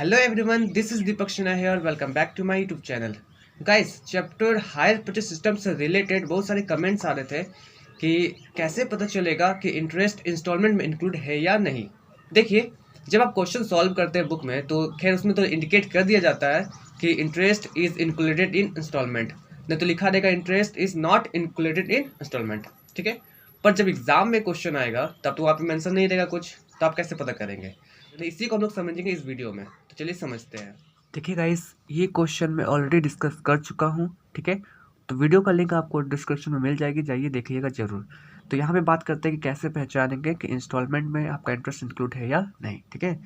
Hello everyone, this is Deepak Sinha here. Welcome back to my YouTube channel. Guys, chapter hire purchase system से related बहुत सारे comments आ रहे थे कि कैसे पता चलेगा कि इंटरेस्ट इंस्टॉलमेंट में इंक्लूड है या नहीं। देखिए, जब आप क्वेश्चन सॉल्व करते हैं बुक में तो खैर उसमें तो इंडिकेट कर दिया जाता है कि interest is included in instalment, नहीं तो लिखा रहेगा interest is not included in instalment. ठीक है, पर जब एग्जाम में क्वेश्चन आएगा तब तो वहाँ पे मेंशन नहीं रहेगा कुछ, तो आप कैसे पता करेंगे? तो इसी को हम लोग समझेंगे इस वीडियो में, तो चलिए समझते हैं। देखिए गाइस, ये क्वेश्चन मैं ऑलरेडी डिस्कस कर चुका हूँ। ठीक है, तो वीडियो का लिंक आपको डिस्क्रिप्शन में मिल जाएगी, जाइए देखिएगा जरूर। तो यहाँ पे बात करते हैं कि कैसे पहचानेंगे कि इंस्टॉलमेंट में आपका इंटरेस्ट इंक्लूड है या नहीं। ठीक है,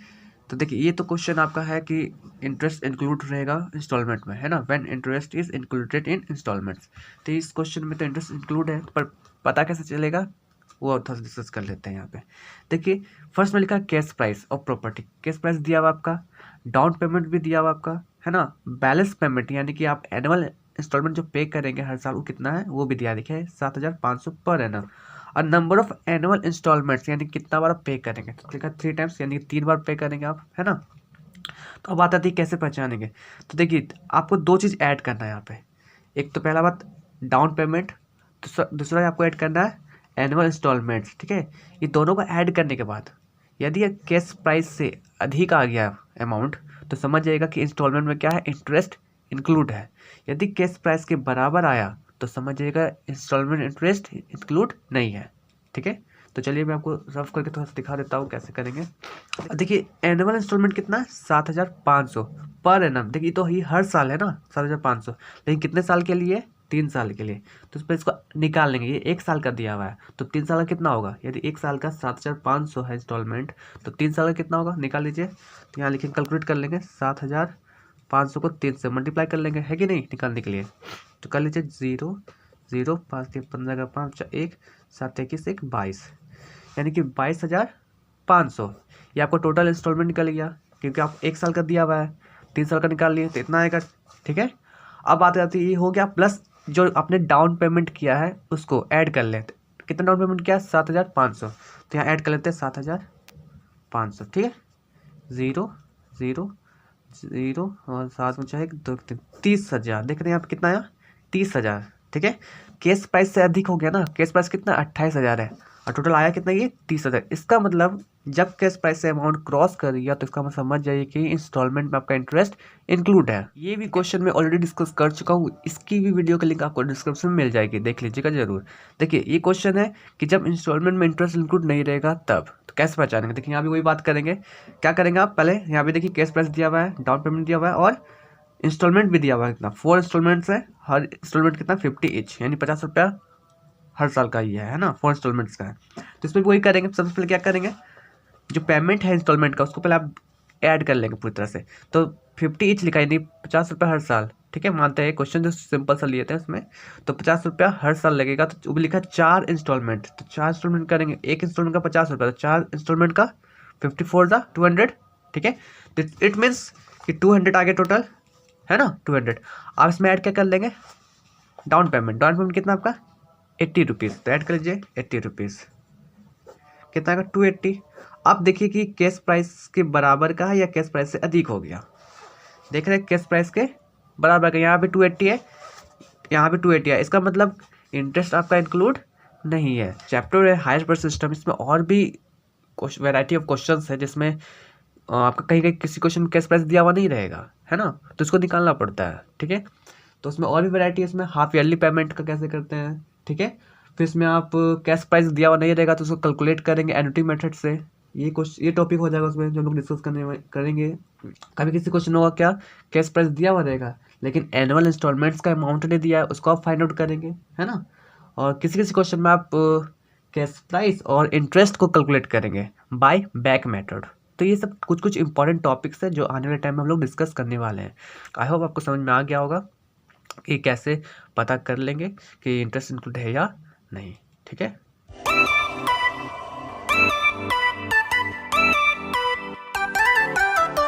तो देखिए ये तो क्वेश्चन आपका है कि इंटरेस्ट इंक्लूड रहेगा इंस्टॉलमेंट में, है ना, when interest is included in instalments. तो इस क्वेश्चन में तो इंटरेस्ट इंक्लूड है, पर पता कैसे चलेगा वो थोड़ा डिस्कस कर लेते हैं यहाँ पे। देखिए, फर्स्ट में लिखा cash price of property. Cash price दिया हुआ आपका, डाउन पेमेंट भी दिया हुआ आपका, है ना, बैलेंस पेमेंट यानी कि आप एनुअल इंस्टॉलमेंट जो पे करेंगे हर साल वो कितना है वो भी दिया दिखे 7,500 पर एनम। और नंबर ऑफ एनुअल इंस्टॉलमेंट्स यानी कितना बार आप पे करेंगे, तो लिखा 3 टाइम्स यानी 3 बार पे करेंगे आप, है ना। तो अब बात आती है कैसे पहचानेंगे। तो देखिए, आपको 2 चीज़ ऐड करना है यहाँ पे। एक तो पहला बात डाउन पेमेंट, दूसरा आपको ऐड करना है एनुअल इंस्टॉलमेंट्स। ठीक है, ये दोनों को ऐड करने के बाद यदि ये कैश प्राइस से अधिक आ गया अमाउंट तो समझ जाइएगा कि इंस्टॉलमेंट में क्या है, इंटरेस्ट इंक्लूड है। यदि कैश प्राइस के बराबर आया तो समझ जाइएगा इंस्टॉलमेंट इंटरेस्ट इंक्लूड नहीं है। ठीक है, तो चलिए मैं आपको रफ करके थोड़ा सा दिखा देता हूँ कैसे करेंगे। देखिए, एनुअल इंस्टॉलमेंट कितना है 7,500 पर एनम। देखिए तो ये हर साल है ना 7,500, लेकिन कितने साल के लिए, 3 साल के लिए। तो इस पर इसको निकाल लेंगे, ये 1 साल का दिया हुआ है तो 3 साल का कितना होगा। यदि 1 साल का 7,500 है इंस्टॉलमेंट तो 3 साल का कितना होगा निकाल लीजिए। तो यहाँ लिखेंगे, कैलकुलेट कर लेंगे, 7,500 को 3 से मल्टीप्लाई कर लेंगे, है कि नहीं, निकालने के लिए। तो कर लीजिए 0 0 5 के 15 का 5 1 7 21 1 22, यानी कि 22,500। ये आपको टोटल इंस्टॉलमेंट निकल गया, क्योंकि आप 1 साल का दिया हुआ है, 3 साल का निकाल लिए तो इतना आएगा। ठीक है, अब बात आती है ये हो गया, प्लस जो आपने डाउन पेमेंट किया है उसको ऐड कर लेते। कितना डाउन पेमेंट किया, 7,500, तो यहाँ ऐड कर लेते हैं 7,500। ठीक है, 0 0 0 और 7 में चाहे 2 30,000। देख रहे हैं आप कितना आया, 30,000। ठीक है, केस प्राइस से अधिक हो गया ना, केस प्राइस कितना 28,000 है और टोटल आया कितना, ये 30,000। इसका मतलब जब केस प्राइस से अमाउंट क्रॉस कर गया तो इसका मतलब समझ जाइए कि इंस्टॉलमेंट में आपका इंटरेस्ट इंक्लूड है। ये भी क्वेश्चन मैं ऑलरेडी डिस्कस कर चुका हूँ, इसकी भी वीडियो का लिंक आपको डिस्क्रिप्शन में मिल जाएगी, देख लीजिएगा जरूर। देखिए, ये क्वेश्चन है कि जब इंस्टॉलमेंट में इंटरेस्ट इंक्लूड नहीं रहेगा तब तो कैसे पहचानेंगे। देखिए, यहाँ भी वही बात करेंगे। क्या करेंगे आप, पहले यहाँ पे देखिए केस प्राइस दिया हुआ है, डाउन पेमेंट दिया हुआ है और इंस्टॉलमेंट भी दिया हुआ है कितना, 4 इंस्टॉलमेंट्स है, हर इंस्टॉलमेंट कितना 50 ईच, यानी 50 रुपया हर साल का ये है ना, 4 इंस्टॉलमेंट्स का है। तो इसमें भी वही करेंगे, सबसे पहले क्या करेंगे, जो पेमेंट है इंस्टॉलमेंट का उसको पहले आप ऐड कर लेंगे पूरी तरह से। तो 50 ईच लिखा है, यानी 50 रुपया हर साल। ठीक है, मानते हैं क्वेश्चन जो सिंपल सा लिए थे उसमें, तो 50 रुपया हर साल लगेगा। तो वो भी लिखा है 4 इंस्टॉलमेंट, तो 4 इंस्टॉलमेंट करेंगे, एक इंस्टॉलमेंट का 50 रुपया, तो 4 इंस्टॉलमेंट का 54 था 200। ठीक है, तो इट मीन्स कि 200 आ गया टोटल, है ना, 200। आप इसमें ऐड क्या कर लेंगे, डाउन पेमेंट। डाउन पेमेंट कितना आपका 80 रुपीज़, तो ऐड कर लीजिए 80 रुपीज़, कितना आएगा 280। अब देखिए कि कैश प्राइस के बराबर का है या कैश प्राइस से अधिक हो गया। देख रहे हैं कैश प्राइस के बराबर का, यहाँ पे 280 है, यहाँ पे 280 है, इसका मतलब इंटरेस्ट आपका इंक्लूड नहीं है। चैप्टर है हायर परचेज सिस्टम, इसमें और भी वैरायटी ऑफ क्वेश्चंस है जिसमें आपका कहीं कहीं किसी क्वेश्चन में कैश प्राइस दिया हुआ नहीं रहेगा, है ना, तो इसको निकालना पड़ता है। ठीक है, तो उसमें और भी वैरायटी है, इसमें हाफ ईयरली पेमेंट का कैसे करते हैं। ठीक है, फिर इसमें आप कैश प्राइस दिया हुआ नहीं रहेगा तो उसको कैलकुलेट करेंगे एनुटी मेथड से। ये टॉपिक हो जाएगा उसमें जो लोग डिस्कस करेंगे। कभी किसी क्वेश्चन होगा क्या, कैश प्राइस दिया हुआ रहेगा लेकिन एनुअल इंस्टॉलमेंट्स का अमाउंट नहीं दिया है, उसको आप फाइंड आउट करेंगे, है ना। और किसी किसी क्वेश्चन में आप कैश प्राइस और इंटरेस्ट को कैलकुलेट करेंगे बाय बैक मेथड। तो ये सब कुछ कुछ इंपॉर्टेंट टॉपिक्स है जो आने वाले टाइम में हम लोग डिस्कस करने वाले हैं। आई होप आपको समझ में आ गया होगा कि कैसे पता कर लेंगे कि इंटरेस्ट इंक्लूड है या नहीं। ठीक है।